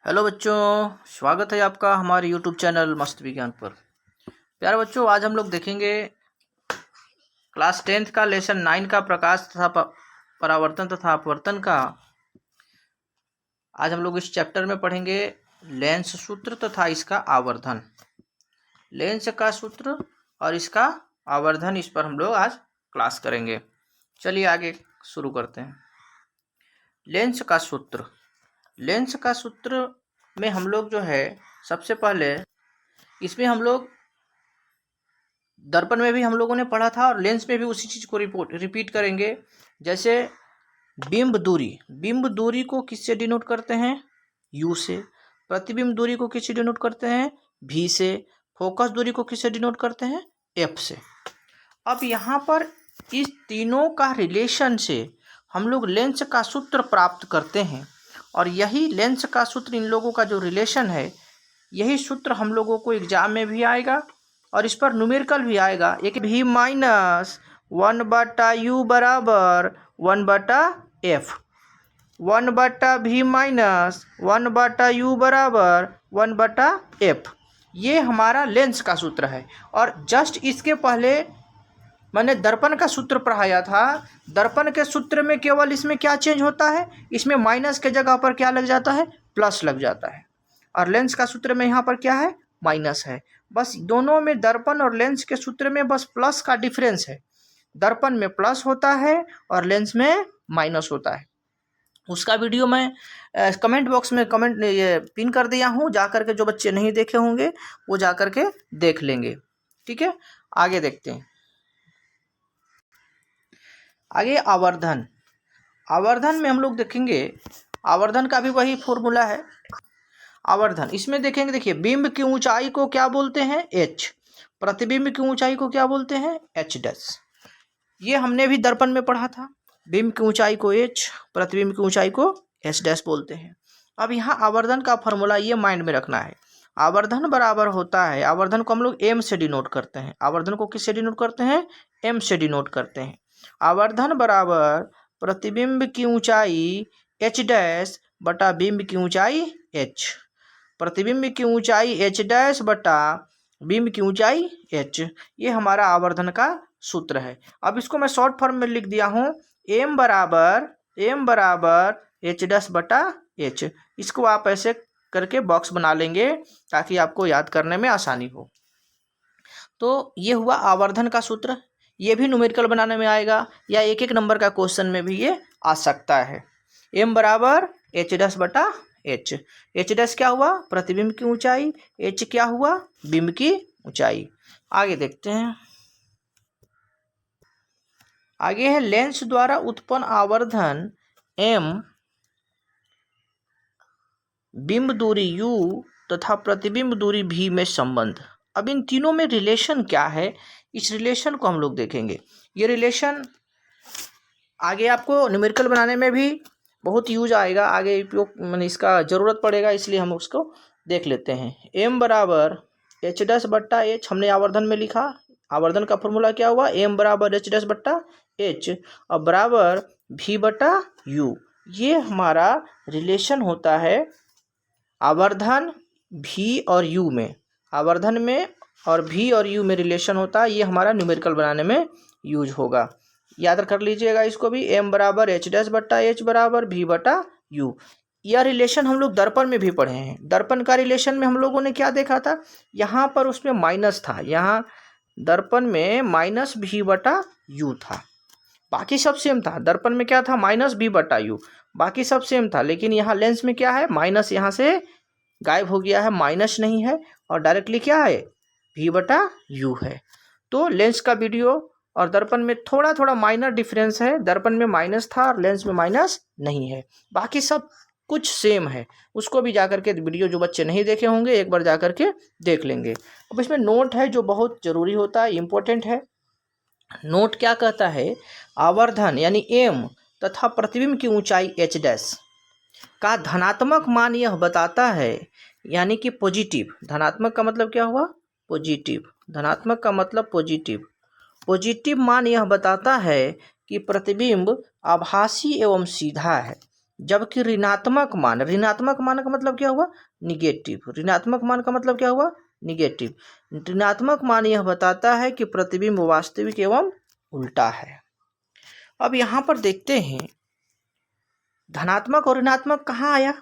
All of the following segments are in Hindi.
हेलो बच्चों, स्वागत है आपका हमारे यूट्यूब चैनल मस्त विज्ञान पर। प्यारे बच्चों, आज हम लोग देखेंगे क्लास 10th का लेसन 9 का प्रकाश तथा परावर्तन तथा अपवर्तन का। आज हम लोग इस चैप्टर में पढ़ेंगे लेंस सूत्र तथा इसका आवर्धन। लेंस का सूत्र और इसका आवर्धन, इस पर हम लोग आज क्लास करेंगे। चलिए आगे शुरू करते हैं। लेंस का सूत्र। लेंस का सूत्र में हम लोग जो है सबसे पहले इसमें हम लोग दर्पण में भी हम लोगों ने पढ़ा था और लेंस में भी उसी चीज़ को रिपीट करेंगे। जैसे बिंब दूरी को किससे डिनोट करते हैं? यू से। प्रतिबिंब दूरी को किससे डिनोट करते हैं? भी से। फोकस दूरी को किससे डिनोट करते हैं? एफ से। अब यहाँ पर इस तीनों का रिलेशन से हम लोग लेंस का सूत्र प्राप्त करते हैं और यही लेंस का सूत्र, इन लोगों का जो रिलेशन है, यही सूत्र हम लोगों को एग्जाम में भी आएगा और इस पर न्यूमेरिकल भी आएगा। एक भी माइनस 1/u बराबर 1/f, 1/v माइनस 1/u बराबर 1/f, ये हमारा लेंस का सूत्र है। और जस्ट इसके पहले मैंने दर्पण का सूत्र पढ़ाया था। दर्पण के सूत्र में केवल इसमें क्या चेंज होता है? इसमें माइनस के जगह पर क्या लग जाता है? प्लस लग जाता है। और लेंस का सूत्र में यहाँ पर क्या है? माइनस है। बस दोनों में, दर्पण और लेंस के सूत्र में बस प्लस का डिफरेंस है। दर्पण में प्लस होता है और लेंस में माइनस होता है। उसका वीडियो मैं कमेंट बॉक्स में ये पिन कर दिया हूँ, जा करके जो बच्चे नहीं देखे होंगे वो जा करके देख लेंगे। ठीक है, आगे देखते हैं। आगे आवर्धन। आवर्धन में हम लोग देखेंगे, आवर्धन का भी वही फॉर्मूला है। आवर्धन इसमें देखेंगे, देखिए, बिंब की ऊंचाई को क्या बोलते हैं? h। प्रतिबिंब की ऊंचाई को क्या बोलते हैं? h'। ये हमने भी दर्पण में पढ़ा था। बिंब की ऊंचाई को h, प्रतिबिंब की ऊंचाई को h' बोलते हैं। अब यहाँ आवर्धन का फॉर्मूला ये माइंड में रखना है। आवर्धन बराबर होता है, आवर्धन को हम लोग m से डिनोट करते हैं। आवर्धन को किससे डिनोट करते हैं? m से डिनोट करते हैं। आवर्धन बराबर प्रतिबिंब की ऊंचाई h' बटा बिंब की ऊंचाई h। प्रतिबिंब की ऊंचाई h' बटा बिंब की ऊंचाई h, ये हमारा आवर्धन का सूत्र है। अब इसको मैं शॉर्ट फॉर्म में लिख दिया हूँ, m बराबर h' बटा h। इसको आप ऐसे करके बॉक्स बना लेंगे ताकि आपको याद करने में आसानी हो। तो ये हुआ आवर्धन का सूत्र। ये भी न्यूमेरिकल बनाने में आएगा या एक एक नंबर का क्वेश्चन में भी ये आ सकता है। m बराबर h' बटा h। h' क्या हुआ? प्रतिबिंब की ऊंचाई। h क्या हुआ? बिंब की ऊंचाई। आगे देखते हैं। आगे है लेंस द्वारा उत्पन्न आवर्धन m, बिंब दूरी u तथा प्रतिबिंब दूरी v में संबंध। अब इन तीनों में रिलेशन क्या है, इस रिलेशन को हम लोग देखेंगे। ये रिलेशन आगे आपको न्यूमेरिकल बनाने में भी बहुत यूज आएगा, आगे उपयोग मैंने इसका ज़रूरत पड़ेगा, इसलिए हम उसको देख लेते हैं। m बराबर h' बट्टा h हमने आवर्धन में लिखा। आवर्धन का फॉर्मूला क्या हुआ? m बराबर h' बट्टा h और बराबर v बटा u। ये हमारा रिलेशन होता है आवर्धन v और u में। आवर्धन में और v और u में रिलेशन होता है। ये हमारा न्यूमेरिकल बनाने में यूज होगा, याद कर लीजिएगा इसको भी। m बराबर h' बट्टा h बराबर v बटा u। यह रिलेशन हम लोग दर्पण में भी पढ़े हैं। दर्पण का रिलेशन में हम लोगों ने क्या देखा था? यहाँ पर उसमें माइनस था, यहाँ दर्पण में माइनस v बटा u था, बाकी सब सेम था। दर्पण में क्या था? माइनस v बटा u, बाकी सब सेम था। लेकिन यहाँ लेंस में क्या है? माइनस यहाँ से गायब हो गया है, माइनस नहीं है और डायरेक्टली क्या है? v बटा u है। तो लेंस का वीडियो और दर्पण में थोड़ा थोड़ा माइनर डिफरेंस है। दर्पण में माइनस था और लेंस में माइनस नहीं है, बाकी सब कुछ सेम है। उसको भी जाकर के वीडियो जो बच्चे नहीं देखे होंगे एक बार जाकर के देख लेंगे। अब इसमें नोट है जो बहुत ज़रूरी होता है, इम्पोर्टेंट है। नोट क्या कहता है? आवर्धन यानी m तथा प्रतिबिंब की ऊंचाई h' का धनात्मक मान यह बताता है, यानी कि पॉजिटिव। धनात्मक का मतलब क्या हुआ? पॉजिटिव। धनात्मक का मतलब पॉजिटिव। पॉजिटिव मान यह बताता है कि प्रतिबिंब आभासी एवं सीधा है। जबकि ऋणात्मक मान का मतलब क्या हुआ, निगेटिव। ऋणात्मक मान का मतलब क्या हुआ, निगेटिव। ऋणात्मक मान यह बताता है कि प्रतिबिंब वास्तविक एवं उल्टा है। अब यहाँ पर देखते हैं धनात्मक और ऋणात्मक कहाँ आया,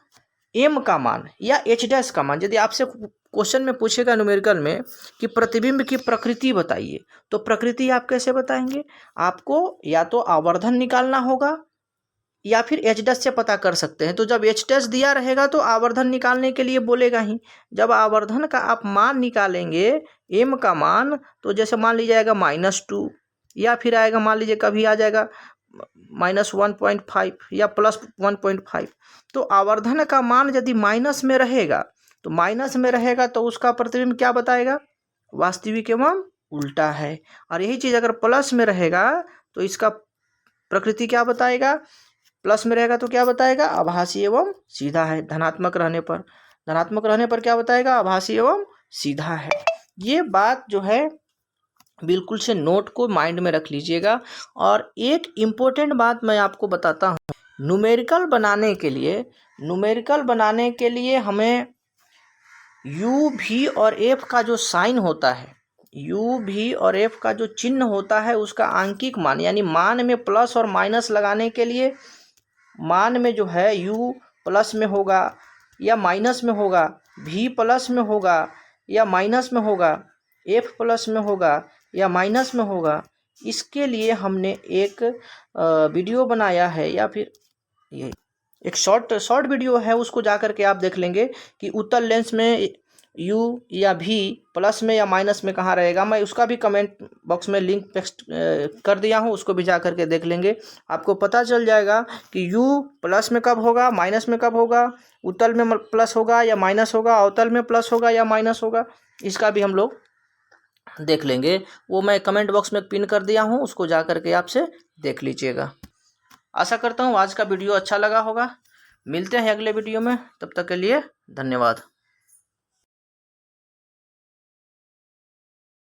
एम का मान या एच डैश का मान। यदि आपसे क्वेश्चन में पूछेगा न्यूमेरिकल में कि प्रतिबिंब की प्रकृति बताइए, तो प्रकृति आप कैसे बताएंगे, आपको या तो आवर्धन निकालना होगा या फिर एच डैश से पता कर सकते हैं। तो जब एच डैश दिया रहेगा तो आवर्धन निकालने के लिए बोलेगा ही। जब आवर्धन का आप मान निकालेंगे एम का मान, तो जैसे मान लीजिए आएगा -2 या फिर आएगा मान लीजिए कभी आ जाएगा -1.5 या +1.5। तो आवर्धन का मान यदि माइनस में रहेगा तो उसका प्रतिबिंब क्या बताएगा, वास्तविक एवं उल्टा है। और यही चीज़ अगर प्लस में रहेगा तो इसका प्रकृति क्या बताएगा, प्लस में रहेगा तो क्या बताएगा, आभासी एवं सीधा है। धनात्मक रहने पर क्या बताएगा, आभासी एवं सीधा है। ये बात जो है बिल्कुल से नोट को माइंड में रख लीजिएगा। और एक इम्पोर्टेंट बात मैं आपको बताता हूँ, न्यूमेरिकल बनाने के लिए हमें यू भी और एफ का जो साइन होता है, यू भी और एफ का जो चिन्ह होता है, उसका आंकिक मान यानी मान में प्लस और माइनस लगाने के लिए मान में जो है यू प्लस में होगा या माइनस में होगा, भी प्लस में होगा या माइनस में होगा, एफ प्लस में होगा या माइनस में होगा, इसके लिए हमने एक वीडियो बनाया है या फिर ये एक शॉर्ट वीडियो है, उसको जा कर के आप देख लेंगे कि उत्तल लेंस में यू या भी प्लस में या माइनस में कहाँ रहेगा। मैं उसका भी कमेंट बॉक्स में लिंक पेस्ट कर दिया हूँ, उसको भी जा कर के देख लेंगे। आपको पता चल जाएगा कि यू प्लस में कब होगा, माइनस में कब होगा, उत्तल में प्लस होगा या माइनस होगा, अवतल में प्लस होगा या माइनस होगा, इसका भी हम लोग देख लेंगे। वो मैं कमेंट बॉक्स में पिन कर दिया हूँ, उसको जा कर के आपसे देख लीजिएगा। आशा करता हूँ आज का वीडियो अच्छा लगा होगा। मिलते हैं अगले वीडियो में, तब तक के लिए धन्यवाद।